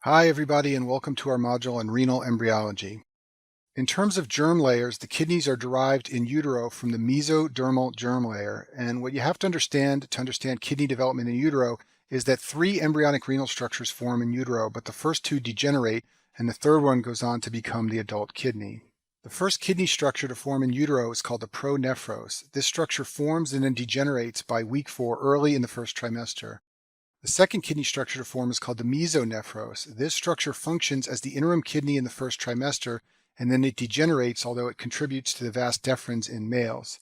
Hi everybody and welcome to our module on renal embryology. In terms of germ layers, the kidneys are derived in utero from the mesodermal germ layer, and what you have to understand kidney development in utero is that 3 embryonic renal structures form in utero, but the first 2 degenerate and the third one goes on to become the adult kidney. The first kidney structure to form in utero is called the pronephros. This structure forms and then degenerates by week 4 early in the first trimester. The second kidney structure to form is called the mesonephros. This structure functions as the interim kidney in the first trimester, and then it degenerates, although it contributes to the vas deferens in males.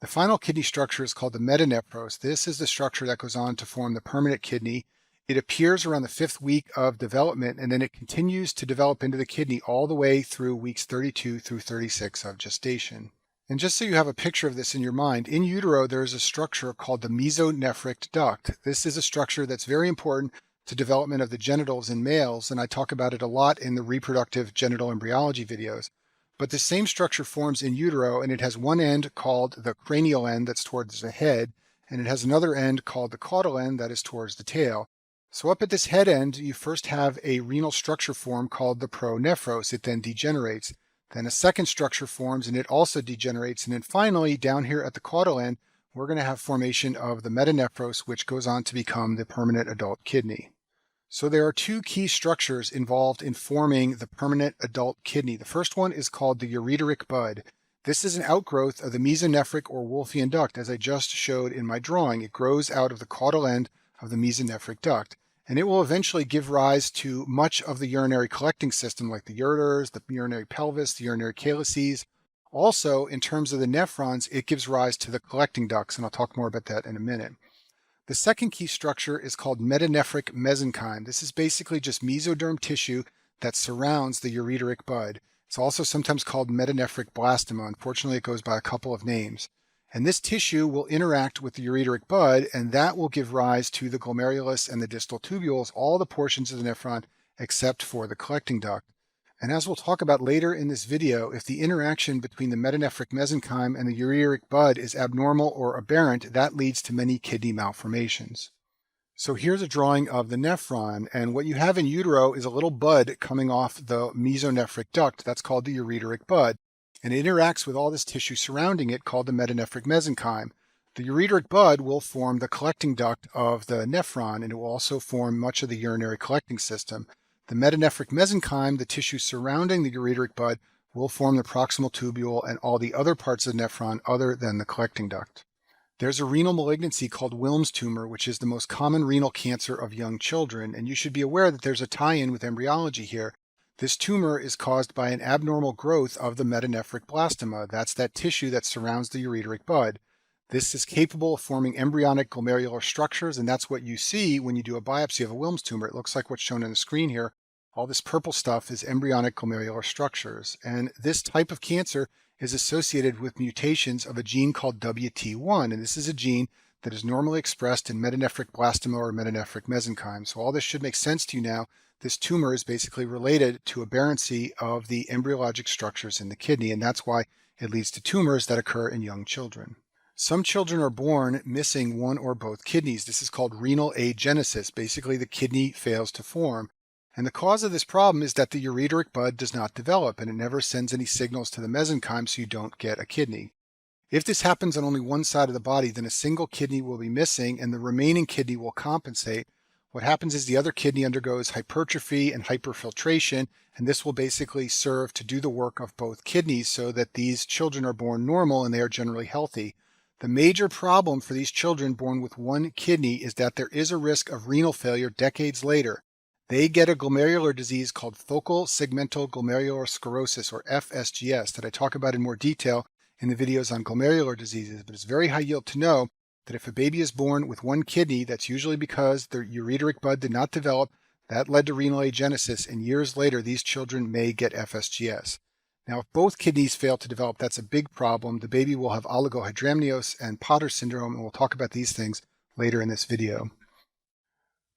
The final kidney structure is called the metanephros. This is the structure that goes on to form the permanent kidney. It appears around the 5th week of development, and then it continues to develop into the kidney all the way through weeks 32 through 36 of gestation. And just so you have a picture of this in your mind, in utero there is a structure called the mesonephric duct. This is a structure that's very important to development of the genitals in males, and I talk about it a lot in the reproductive genital embryology videos. But the same structure forms in utero, and it has one end called the cranial end that's towards the head, and it has another end called the caudal end that is towards the tail. So up at this head end, you first have a renal structure form called the pronephros. It then degenerates. Then a second structure forms and it also degenerates. And then finally, down here at the caudal end, we're going to have formation of the metanephros, which goes on to become the permanent adult kidney. So there are 2 key structures involved in forming the permanent adult kidney. The first one is called the ureteric bud. This is an outgrowth of the mesonephric or Wolffian duct, as I just showed in my drawing. It grows out of the caudal end of the mesonephric duct, and it will eventually give rise to much of the urinary collecting system, like the ureters, the urinary pelvis, the urinary calyces. Also, in terms of the nephrons, it gives rise to the collecting ducts, and I'll talk more about that in a minute. The second key structure is called metanephric mesenchyme. This is basically just mesoderm tissue that surrounds the ureteric bud. It's also sometimes called metanephric blastema. Unfortunately, it goes by a couple of names. And this tissue will interact with the ureteric bud, and that will give rise to the glomerulus and the distal tubules, all the portions of the nephron except for the collecting duct. And as we'll talk about later in this video, if the interaction between the metanephric mesenchyme and the ureteric bud is abnormal or aberrant, that leads to many kidney malformations. So here's a drawing of the nephron, and what you have in utero is a little bud coming off the mesonephric duct. That's called the ureteric bud, and it interacts with all this tissue surrounding it called the metanephric mesenchyme. The ureteric bud will form the collecting duct of the nephron, and it will also form much of the urinary collecting system. The metanephric mesenchyme, the tissue surrounding the ureteric bud, will form the proximal tubule and all the other parts of the nephron other than the collecting duct. There's a renal malignancy called Wilms tumor, which is the most common renal cancer of young children, and you should be aware that there's a tie-in with embryology here. This tumor is caused by an abnormal growth of the metanephric blastema. That's that tissue that surrounds the ureteric bud. This is capable of forming embryonic glomerular structures, and that's what you see when you do a biopsy of a Wilms tumor. It looks like what's shown on the screen here. All this purple stuff is embryonic glomerular structures, and this type of cancer is associated with mutations of a gene called WT1, and this is a gene that is normally expressed in metanephric blastema or metanephric mesenchyme. So all this should make sense to you now. This tumor is basically related to aberrancy of the embryologic structures in the kidney, and that's why it leads to tumors that occur in young children. Some children are born missing one or both kidneys. This is called renal agenesis. Basically, the kidney fails to form. And the cause of this problem is that the ureteric bud does not develop, and it never sends any signals to the mesenchyme, so you don't get a kidney. If this happens on only one side of the body, then a single kidney will be missing, and the remaining kidney will compensate. What happens is the other kidney undergoes hypertrophy and hyperfiltration, and this will basically serve to do the work of both kidneys so that these children are born normal and they are generally healthy. The major problem for these children born with one kidney is that there is a risk of renal failure decades later. They get a glomerular disease called focal segmental glomerular sclerosis, or FSGS, that I talk about in more detail in the videos on glomerular diseases, but it's very high yield to know that if a baby is born with one kidney, that's usually because their ureteric bud did not develop. That led to renal agenesis, and years later these children may get FSGS. Now, if both kidneys fail to develop, that's a big problem. The baby will have oligohydramnios and Potter syndrome, and we'll talk about these things later in this video.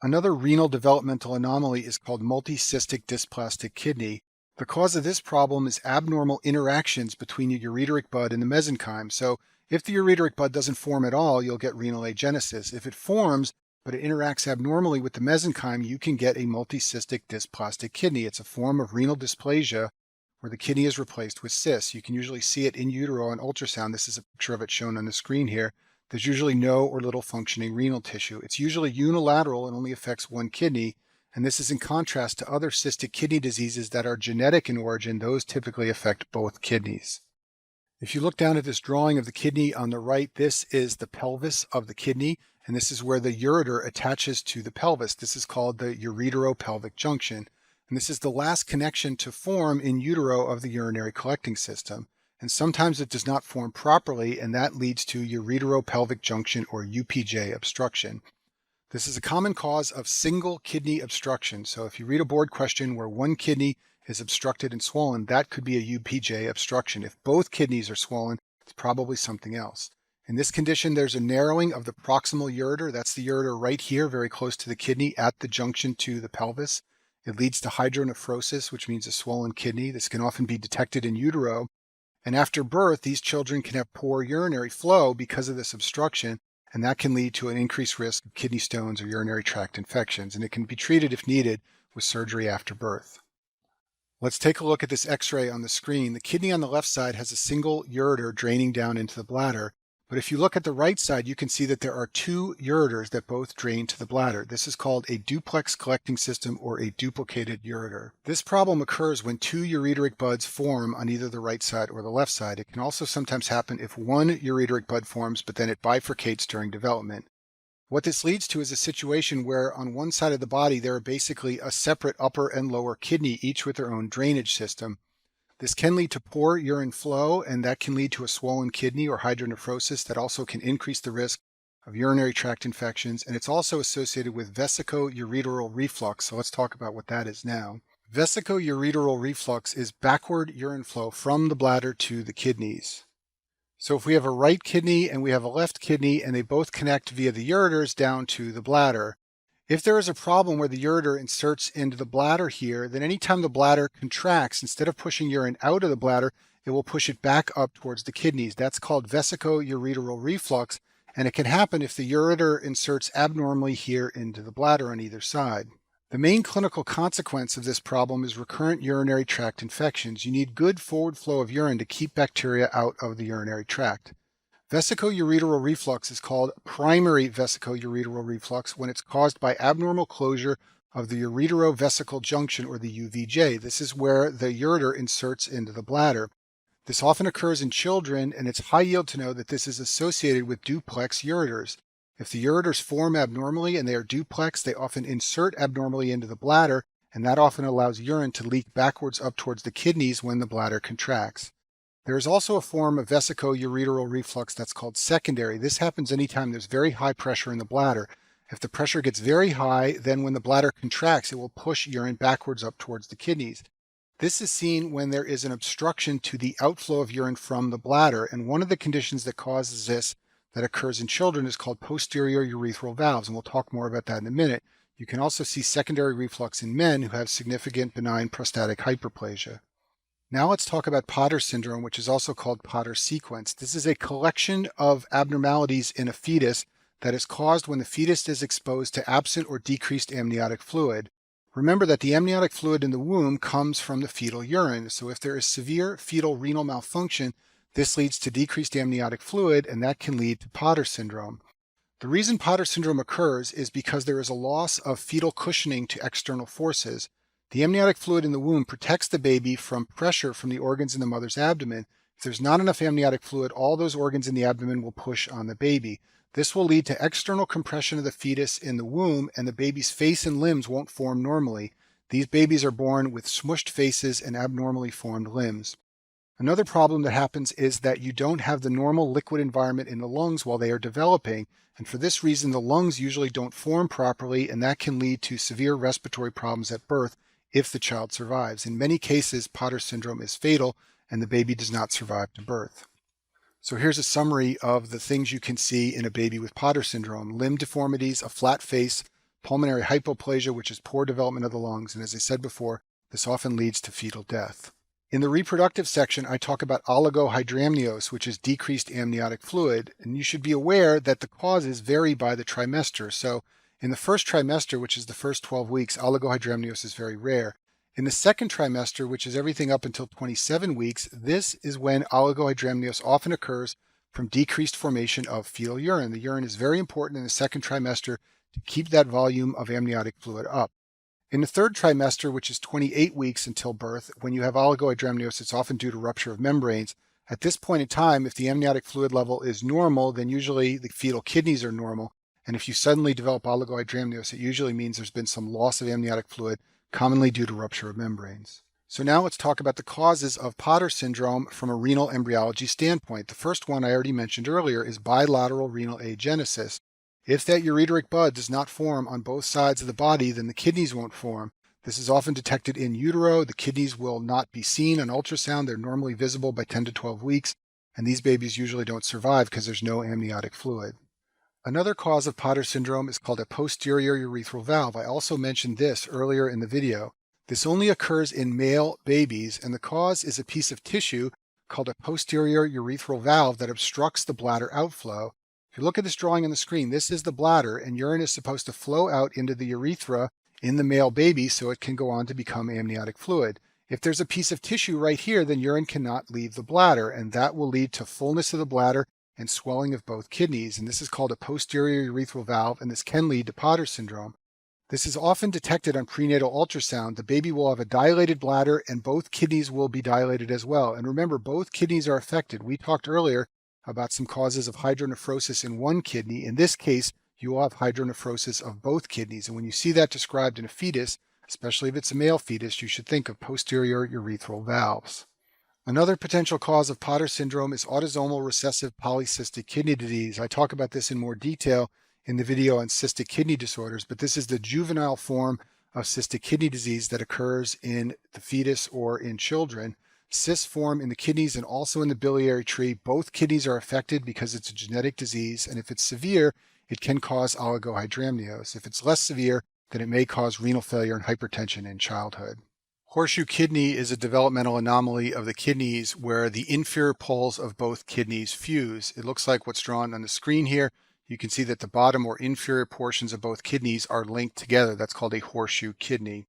Another renal developmental anomaly is called multicystic dysplastic kidney. The cause of this problem is abnormal interactions between the ureteric bud and the mesenchyme. So if the ureteric bud doesn't form at all, you'll get renal agenesis. If it forms, but it interacts abnormally with the mesenchyme, you can get a multicystic dysplastic kidney. It's a form of renal dysplasia where the kidney is replaced with cysts. You can usually see it in utero on ultrasound. This is a picture of it shown on the screen here. There's usually no or little functioning renal tissue. It's usually unilateral and only affects one kidney, and this is in contrast to other cystic kidney diseases that are genetic in origin. Those typically affect both kidneys. If you look down at this drawing of the kidney on the right, this is the pelvis of the kidney, and this is where the ureter attaches to the pelvis. This is called the ureteropelvic junction, and this is the last connection to form in utero of the urinary collecting system. And sometimes it does not form properly, and that leads to ureteropelvic junction or UPJ obstruction. This is a common cause of single kidney obstruction. So if you read a board question where one kidney is obstructed and swollen, that could be a UPJ obstruction. If both kidneys are swollen, it's probably something else. In this condition, there's a narrowing of the proximal ureter. That's the ureter right here, very close to the kidney at the junction to the pelvis. It leads to hydronephrosis, which means a swollen kidney. This can often be detected in utero. And after birth, these children can have poor urinary flow because of this obstruction, and that can lead to an increased risk of kidney stones or urinary tract infections, and it can be treated if needed with surgery after birth. Let's take a look at this X-ray on the screen. The kidney on the left side has a single ureter draining down into the bladder, but if you look at the right side, you can see that there are two ureters that both drain to the bladder. This is called a duplex collecting system or a duplicated ureter. This problem occurs when two ureteric buds form on either the right side or the left side. It can also sometimes happen if one ureteric bud forms, but then it bifurcates during development. What this leads to is a situation where on one side of the body there are basically a separate upper and lower kidney, each with their own drainage system. This can lead to poor urine flow, and that can lead to a swollen kidney or hydronephrosis that also can increase the risk of urinary tract infections, and it's also associated with vesicoureteral reflux. So let's talk about what that is now. Vesicoureteral reflux is backward urine flow from the bladder to the kidneys. So if we have a right kidney and we have a left kidney and they both connect via the ureters down to the bladder, if there is a problem where the ureter inserts into the bladder here, then anytime the bladder contracts, instead of pushing urine out of the bladder, it will push it back up towards the kidneys. That's called vesicoureteral reflux, and it can happen if the ureter inserts abnormally here into the bladder on either side. The main clinical consequence of this problem is recurrent urinary tract infections. You need good forward flow of urine to keep bacteria out of the urinary tract. Vesicoureteral reflux is called primary vesicoureteral reflux when it's caused by abnormal closure of the ureterovesical junction or the UVJ. This is where the ureter inserts into the bladder. This often occurs in children, and it's high yield to know that this is associated with duplex ureters. If the ureters form abnormally and they are duplex, they often insert abnormally into the bladder, and that often allows urine to leak backwards up towards the kidneys when the bladder contracts. There is also a form of vesicoureteral reflux that's called secondary. This happens anytime there's very high pressure in the bladder. If the pressure gets very high, then when the bladder contracts, it will push urine backwards up towards the kidneys. This is seen when there is an obstruction to the outflow of urine from the bladder, and one of the conditions that causes this that occurs in children is called posterior urethral valves, and we'll talk more about that in a minute. You can also see secondary reflux in men who have significant benign prostatic hyperplasia. Now let's talk about Potter syndrome, which is also called Potter sequence. This is a collection of abnormalities in a fetus that is caused when the fetus is exposed to absent or decreased amniotic fluid. Remember that the amniotic fluid in the womb comes from the fetal urine, so if there is severe fetal renal malfunction, this leads to decreased amniotic fluid, and that can lead to Potter syndrome. The reason Potter syndrome occurs is because there is a loss of fetal cushioning to external forces. The amniotic fluid in the womb protects the baby from pressure from the organs in the mother's abdomen. If there's not enough amniotic fluid, all those organs in the abdomen will push on the baby. This will lead to external compression of the fetus in the womb, and the baby's face and limbs won't form normally. These babies are born with smushed faces and abnormally formed limbs. Another problem that happens is that you don't have the normal liquid environment in the lungs while they are developing, and for this reason the lungs usually don't form properly, and that can lead to severe respiratory problems at birth if the child survives. In many cases, Potter syndrome is fatal and the baby does not survive to birth. So here's a summary of the things you can see in a baby with Potter syndrome: limb deformities, a flat face, pulmonary hypoplasia, which is poor development of the lungs, and as I said before, this often leads to fetal death. In the reproductive section, I talk about oligohydramnios, which is decreased amniotic fluid, and you should be aware that the causes vary by the trimester. So In the first trimester, which is the first 12 weeks, oligohydramnios is very rare. In the second trimester, which is everything up until 27 weeks, this is when oligohydramnios often occurs from decreased formation of fetal urine. The urine is very important in the second trimester to keep that volume of amniotic fluid up. In the third trimester, which is 28 weeks until birth, when you have oligohydramnios, it's often due to rupture of membranes. At this point in time, if the amniotic fluid level is normal, then usually the fetal kidneys are normal. And if you suddenly develop oligohydramnios, it usually means there's been some loss of amniotic fluid, commonly due to rupture of membranes. So now let's talk about the causes of Potter syndrome from a renal embryology standpoint. The first one I already mentioned earlier is bilateral renal agenesis. If that ureteric bud does not form on both sides of the body, then the kidneys won't form. This is often detected in utero. The kidneys will not be seen on ultrasound. They're normally visible by 10 to 12 weeks, and these babies usually don't survive because there's no amniotic fluid. Another cause of Potter syndrome is called a posterior urethral valve. I also mentioned this earlier in the video. This only occurs in male babies, and the cause is a piece of tissue called a posterior urethral valve that obstructs the bladder outflow. If you look at this drawing on the screen, this is the bladder, and urine is supposed to flow out into the urethra in the male baby so it can go on to become amniotic fluid. If there's a piece of tissue right here, then urine cannot leave the bladder, and that will lead to fullness of the bladder and swelling of both kidneys. And this is called a posterior urethral valve, and this can lead to Potter syndrome. This is often detected on prenatal ultrasound. The baby will have a dilated bladder, and both kidneys will be dilated as well. And remember, both kidneys are affected. We talked earlier about some causes of hydronephrosis in one kidney. In this case, you will have hydronephrosis of both kidneys. And when you see that described in a fetus, especially if it's a male fetus, you should think of posterior urethral valves. Another potential cause of Potter syndrome is autosomal recessive polycystic kidney disease. I talk about this in more detail in the video on cystic kidney disorders, but this is the juvenile form of cystic kidney disease that occurs in the fetus or in children. Cysts form in the kidneys and also in the biliary tree. Both kidneys are affected because it's a genetic disease, and if it's severe, it can cause oligohydramnios. If it's less severe, then it may cause renal failure and hypertension in childhood. Horseshoe kidney is a developmental anomaly of the kidneys where the inferior poles of both kidneys fuse. It looks like what's drawn on the screen here. You can see that the bottom or inferior portions of both kidneys are linked together. That's called a horseshoe kidney.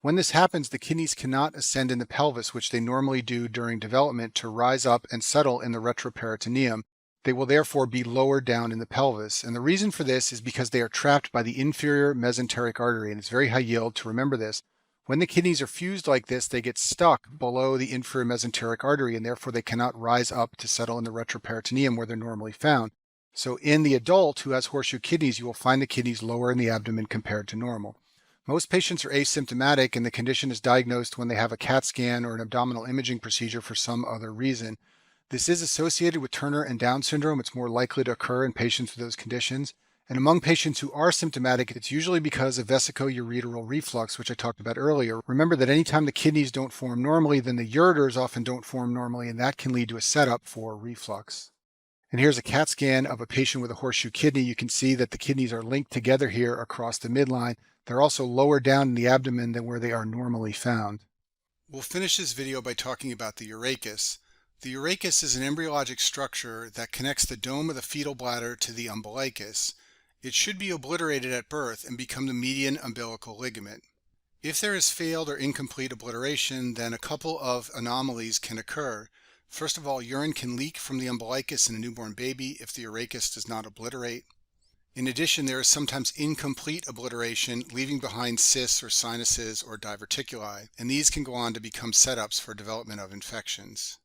When this happens, the kidneys cannot ascend in the pelvis, which they normally do during development, to rise up and settle in the retroperitoneum. They will therefore be lower down in the pelvis. And the reason for this is because they are trapped by the inferior mesenteric artery, and it's very high yield to remember this. When the kidneys are fused like this, they get stuck below the inferior mesenteric artery, and therefore they cannot rise up to settle in the retroperitoneum where they're normally found. So in the adult who has horseshoe kidneys, you will find the kidneys lower in the abdomen compared to normal. Most patients are asymptomatic, and the condition is diagnosed when they have a CAT scan or an abdominal imaging procedure for some other reason. This is associated with Turner and Down syndrome. It's more likely to occur in patients with those conditions. And among patients who are symptomatic, it's usually because of vesicoureteral reflux, which I talked about earlier. Remember that anytime the kidneys don't form normally, then the ureters often don't form normally, and that can lead to a setup for reflux. And here's a CAT scan of a patient with a horseshoe kidney. You can see that the kidneys are linked together here across the midline. They're also lower down in the abdomen than where they are normally found. We'll finish this video by talking about the urachus. The urachus is an embryologic structure that connects the dome of the fetal bladder to the umbilicus. It should be obliterated at birth and become the median umbilical ligament. If there is failed or incomplete obliteration, then a couple of anomalies can occur. First of all, urine can leak from the umbilicus in a newborn baby if the urachus does not obliterate. In addition, there is sometimes incomplete obliteration, leaving behind cysts or sinuses or diverticuli, and these can go on to become setups for development of infections.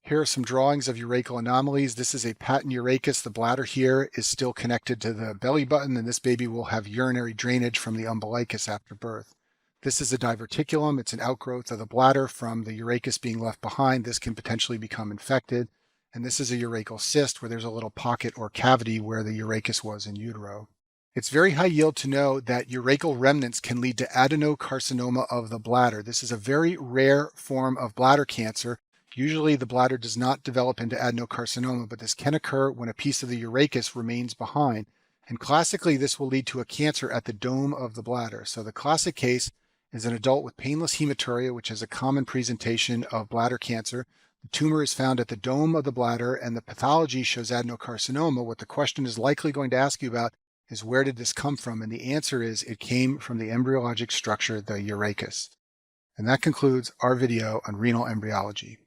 Here are some drawings of urachal anomalies. This is a patent urachus. The bladder here is still connected to the belly button, and this baby will have urinary drainage from the umbilicus after birth. This is a diverticulum. It's an outgrowth of the bladder from the urachus being left behind. This can potentially become infected. And this is a urachal cyst where there's a little pocket or cavity where the urachus was in utero. It's very high yield to know that urachal remnants can lead to adenocarcinoma of the bladder. This is a very rare form of bladder cancer. Usually the bladder does not develop into adenocarcinoma, but this can occur when a piece of the urachus remains behind. And classically, this will lead to a cancer at the dome of the bladder. So the classic case is an adult with painless hematuria, which is a common presentation of bladder cancer. The tumor is found at the dome of the bladder, and the pathology shows adenocarcinoma. What the question is likely going to ask you about is where did this come from? And the answer is it came from the embryologic structure, the urachus. And that concludes our video on renal embryology.